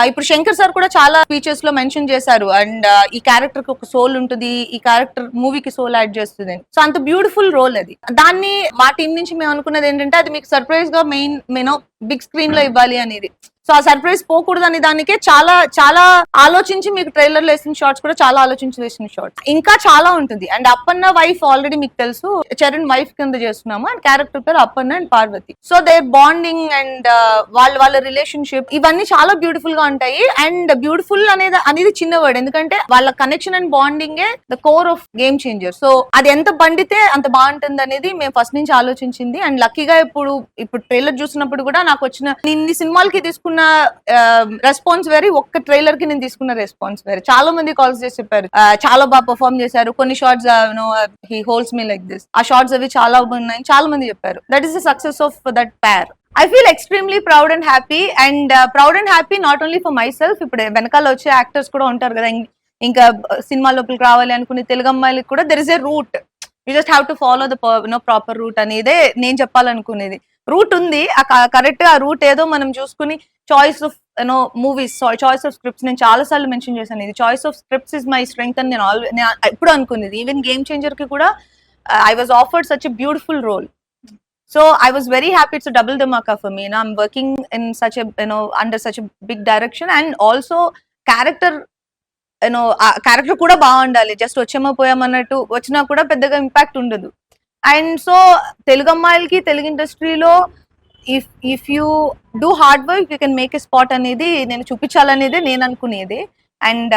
ఇప్పుడు శంకర్ సార్ కూడా చాలా స్పీచెస్ లో మెన్షన్ చేశారు అండ్ ఈ క్యారెక్టర్ కి ఒక సోల్ ఉంటుంది, ఈ క్యారెక్టర్ మూవీకి సోల్ యాడ్ చేస్తుంది. సో అంత బ్యూటిఫుల్ రోల్ అది. దాన్ని మా టీం నుంచి మేము అనుకున్నది ఏంటంటే అది మీకు సర్ప్రైజ్ గా మెయిన్ బిగ్ స్క్రీన్ లో ఇవ్వాలి అనేది. సో ఆ సర్ప్రైజ్ పోకూడదని దానికే చాలా చాలా ఆలోచించి మీకు ట్రైలర్ లో వేసిన షార్ట్స్ కూడా చాలా ఆలోచించి వేసిన షార్ట్స్ ఇంకా చాలా ఉంటుంది. అండ్ అప్పన్న వైఫ్ ఆల్రెడీ మీకు తెలుసు, చరణ్ వైఫ్ కింద చేస్తున్నాము. అండ్ క్యారెక్టర్ పేరు Appanna and Parvathi. So their bonding and వాళ్ళ రిలేషన్షిప్ ఇవన్నీ చాలా బ్యూటిఫుల్ గా ఉంటాయి. అండ్ బ్యూటిఫుల్ అనేది చిన్న వర్డ్, ఎందుకంటే వాళ్ళ connection and bonding the core of game changer. So అది ఎంత పండితే అంత బాగుంటుంది అనేది మేము ఫస్ట్ నుంచి ఆలోచించింది. అండ్ లక్కీగా ఇప్పుడు ట్రైలర్ చూసినప్పుడు కూడా నాకు వచ్చిన ఇన్ని సినిమాలకి తీసుకున్న రెస్పాన్స్ వేరే, ఒక్క ట్రైలర్ కి నేను తీసుకున్న రెస్పాన్స్ వేరే. చాలా మంది కాల్స్ చేసి చెప్పారు చాలా బాగా పర్ఫార్మ్ చేశారు, కొన్ని shots he holds me like this, ఆ షార్ట్స్ అవి చాలా బాగున్నాయి చాలా మంది చెప్పారు. That is the success of that pair. I feel extremely proud and happy, and proud and happy not only for myself. ఇప్పుడు వెనకాల వచ్చే యాక్టర్స్ కూడా ఉంటారు కదా, ఇంకా సినిమా లోపలికి రావాలి అనుకునే తెలుగు అమ్మాయిలకి కూడా there is a route. You just have to follow the proper route అనేదే నేను చెప్పాలనుకునేది. రూట్ ఉంది, కరెక్ట్ గా ఆ రూట్ ఏదో మనం చూసుకుని choice of movies, choice of scripts నేను చాలా సార్లు మెన్షన్ చేశాను. ఇది choice of scripts is my strength అని నేను ఎప్పుడు అనుకునేది. ఈవెన్ గేమ్ చేంజర్ కి కూడా I was offered such a beautiful role. So I was very happy. It's a double dhamaka for me. I'm working in such a under such a big direction, and also character character కూడా బాగుండాలి. Just వచ్చేమో పోయామన్నట్టు వచ్చినా కూడా పెద్దగా impact ఉండదు. And so Telugu అమ్మాయిలకి తెలుగు ఇండస్ట్రీలో if you do hard work you can make a spot అనేది నేను చూపించాలనేది నేను అనుకునేది. And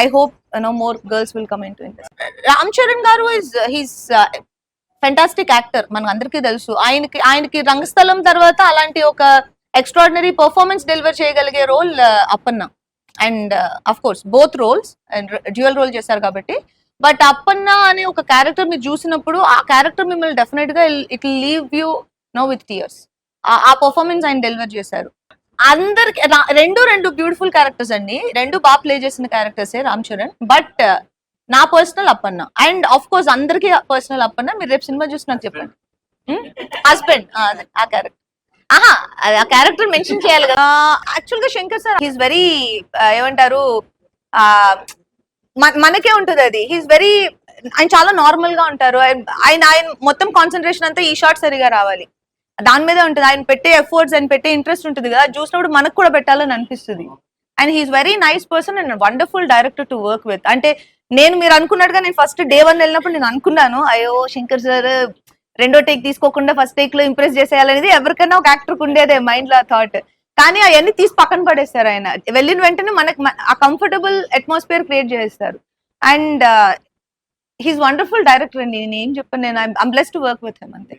I hope more girls will come in to industry. Ram Charan గారు హీస్ ఫెంటాస్టిక్ యాక్టర్, మనకు అందరికీ తెలుసు. ఆయనకి రంగస్థలం తర్వాత అలాంటి ఒక ఎక్స్ట్రాడినరీ పర్ఫార్మెన్స్ డెలివర్ చేయగలిగే role Appanna. And of course both roles and dual role చేశారు కాబట్టి. బట్ అప్పన్న అనే ఒక క్యారెక్టర్ మీరు చూసినప్పుడు ఆ క్యారెక్టర్ మిమ్మల్ని డెఫినెట్ గా it will leave you with tears. ఆ పర్ఫార్మెన్స్ ఆయన డెలివర్ చేశారు. అందరికి రెండు బ్యూటిఫుల్ క్యారెక్టర్స్ అండి, రెండు బాగా ప్లే చేసిన క్యారెక్టర్సే రామ్ చరణ్. బట్ నా personal Appanna, and of course అందరికి పర్సనల్ అప్పన్న. మీరు రేపు సినిమా చూసి నాకు చెప్పండి. హస్బెండ్ ఆ క్యారెక్టర్ ఆ క్యారెక్టర్ మెన్షన్ చేయాలి కదా. యాక్చువల్ గా శంకర్ సార్ హీస్ వెరీ ఏమంటారు మనకే ఉంటుంది అది. హీస్ వెరీ ఆయన చాలా నార్మల్ గా ఉంటారు. ఆయన మొత్తం కాన్సన్ట్రేషన్ అంతా ఈ షాట్ సరిగా రావాలి దాని మీదే ఉంటుంది. ఆయన పెట్టే ఎఫర్ట్స్ ఆయన పెట్టే ఇంట్రెస్ట్ ఉంటుంది కదా, చూసినప్పుడు మనకు కూడా పెట్టాలని అనిపిస్తుంది. And he's very nice person and wonderful director to work with. అంటే మీరు అనుకున్నట్టుగా నేను ఫస్ట్ డే 1 వెళ్ళినప్పుడు నేను అనుకున్నాను, అయ్యో శంకర్ సార్ రెండో టేక్ తీసుకోకుండా ఫస్ట్ టేక్ లో ఇంప్రెస్ చేసేయాలనేది ఎవరికైనా ఒక యాక్టర్ ఉండేదే మైండ్ లో థాట్. కానీ అవన్నీ తీసి పక్కన పడేస్తారు. ఆయన వెళ్ళిన వెంటనే మనకు ఆ కంఫర్టబుల్ అట్మాస్ఫియర్ క్రియేట్ చేస్తారు. అండ్ హీస్ వండర్ఫుల్ డైరెక్టర్ అండి. నేను ఏం చెప్పాను, నేను I'm blessed to work with him అంతే.